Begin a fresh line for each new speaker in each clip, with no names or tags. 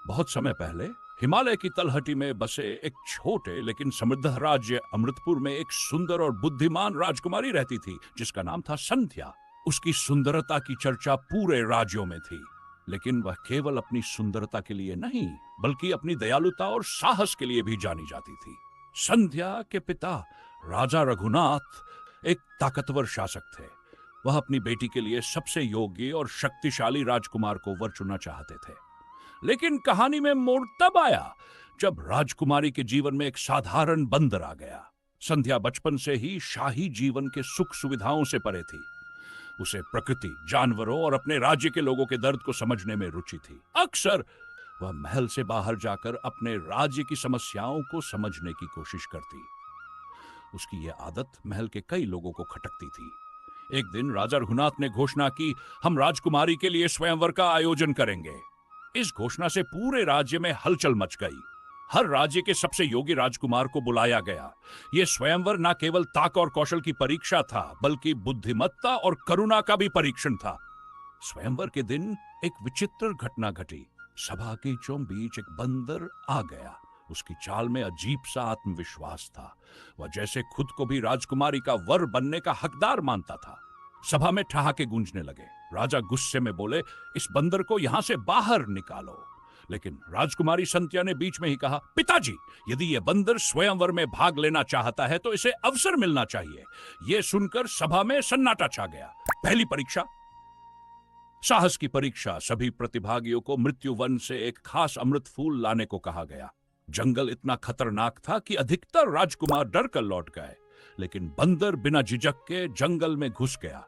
बहुत समय पहले हिमालय की तलहटी में बसे एक छोटे लेकिन समृद्ध राज्य अमृतपुर में एक सुंदर और बुद्धिमान राजकुमारी रहती थी जिसका नाम था संध्या। उसकी सुंदरता की चर्चा पूरे राज्यों में थी, लेकिन वह केवल अपनी सुंदरता के लिए नहीं बल्कि अपनी दयालुता और साहस के लिए भी जानी जाती थी। संध्या के पिता राजा रघुनाथ एक ताकतवर शासक थे। वह अपनी बेटी के लिए सबसे योग्य और शक्तिशाली राजकुमार को वर चुनना चाहते थे। लेकिन कहानी में मोड़ तब आया जब राजकुमारी के जीवन में एक साधारण बंदर आ गया। संध्या बचपन से ही शाही जीवन के सुख सुविधाओं से परे थी। उसे प्रकृति, जानवरों और अपने राज्य के लोगों के दर्द को समझने में रुचि थी। अक्सर वह महल से बाहर जाकर अपने राज्य की समस्याओं को समझने की कोशिश करती। उसकी यह आदत महल के कई लोगों को खटकती थी। एक दिन राजा रघुनाथ ने घोषणा की, हम राजकुमारी के लिए स्वयंवर का आयोजन करेंगे। इस घोषणा से पूरे राज्य में हलचल मच गई। हर राज्य के सबसे योग्य राजकुमार को बुलाया गया। यह स्वयंवर न केवल ताक और कौशल की परीक्षा था बल्कि बुद्धिमत्ता और करुणा का भी परीक्षण था। स्वयंवर के दिन एक विचित्र घटना घटी। सभा के बीच एक बंदर आ गया। उसकी चाल में अजीब सा आत्मविश्वास था। वह जैसे खुद को भी राजकुमारी का वर बनने का हकदार मानता था। सभा में ठहाके गूंजने लगे। राजा गुस्से में बोले, इस बंदर को यहां से बाहर निकालो। लेकिन राजकुमारी संध्या ने बीच में ही कहा, पिताजी, यदि यह बंदर स्वयंवर में भाग लेना चाहता है तो इसे अवसर मिलना चाहिए। यह सुनकर सभा में सन्नाटा छा गया। पहली परीक्षा, साहस की परीक्षा। सभी प्रतिभागियों को मृत्यु वन से एक खास अमृत फूल लाने को कहा गया। जंगल इतना खतरनाक था कि अधिकतर राजकुमार डर कर लौट गए, लेकिन बंदर बिना झिझक के जंगल में घुस गया।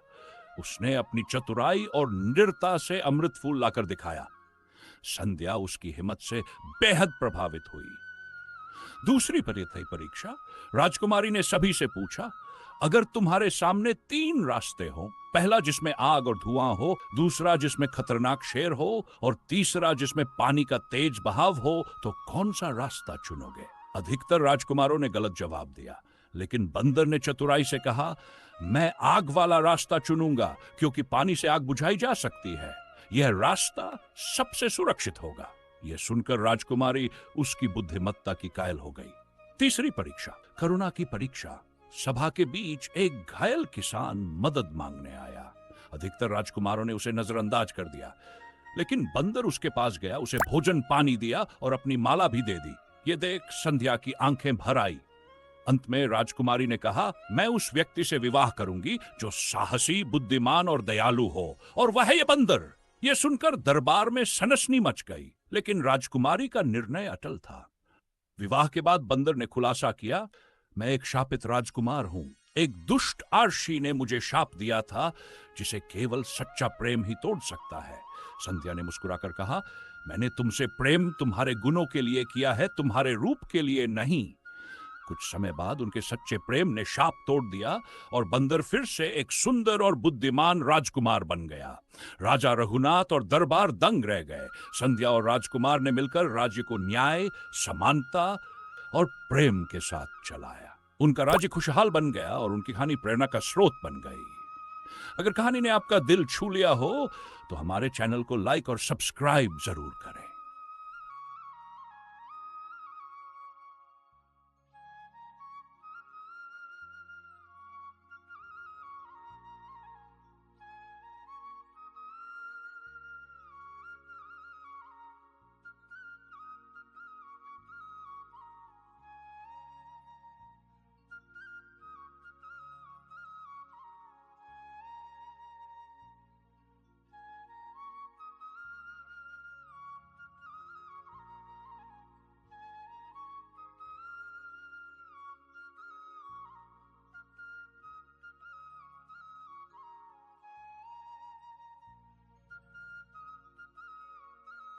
उसने अपनी चतुराई और निडरता से अमृत फूल लाकर दिखाया। संध्या उसकी हिम्मत से बेहद प्रभावित हुई। दूसरी परीक्षा, राजकुमारी ने सभी से पूछा, अगर तुम्हारे सामने 3 रास्ते हो, पहला जिसमें आग और धुआं हो, दूसरा जिसमें खतरनाक शेर हो और तीसरा जिसमें पानी का तेज बहाव हो, तो कौन सा रास्ता चुनोगे? अधिकतर राजकुमारों ने गलत जवाब दिया, लेकिन बंदर ने चतुराई से कहा, मैं आग वाला रास्ता चुनूंगा क्योंकि पानी से आग बुझाई जा सकती है। यह रास्ता सबसे सुरक्षित होगा। यह सुनकर राजकुमारी उसकी बुद्धिमत्ता की कायल हो गई। तीसरी परीक्षा, करुणा की परीक्षा। सभा के बीच एक घायल किसान मदद मांगने आया। अधिकतर राजकुमारों ने उसे नजरअंदाज कर दिया, लेकिन बंदर उसके पास गया, उसे भोजन पानी दिया और अपनी माला भी दे दी। ये देख संध्या की आंखें भर आई। अंत में राजकुमारी ने कहा, मैं उस व्यक्ति से विवाह करूंगी जो साहसी, बुद्धिमान और दयालु हो, और वह है ये बंदर। यह सुनकर दरबार में सनसनी मच गई, लेकिन राजकुमारी का निर्णय अटल था। विवाह के बाद बंदर ने खुलासा किया, मैं एक शापित राजकुमार हूं। एक दुष्ट आर्षी ने मुझे शाप दिया था जिसे केवल सच्चा प्रेम ही तोड़ सकता है। संध्या ने मुस्कुराकर कहा, मैंने तुमसे प्रेम तुम्हारे गुणों के लिए किया है, तुम्हारे रूप के लिए नहीं। कुछ समय बाद उनके सच्चे प्रेम ने शाप तोड़ दिया और बंदर फिर से एक सुंदर और बुद्धिमान राजकुमार बन गया। राजा रघुनाथ और दरबार दंग रह गए। संध्या और राजकुमार ने मिलकर राज्य को न्याय, समानता और प्रेम के साथ चलाया। उनका राज्य खुशहाल बन गया और उनकी कहानी प्रेरणा का स्रोत बन गई। अगर कहानी ने आपका दिल छू लिया हो तो हमारे चैनल को लाइक और सब्सक्राइब जरूर करें।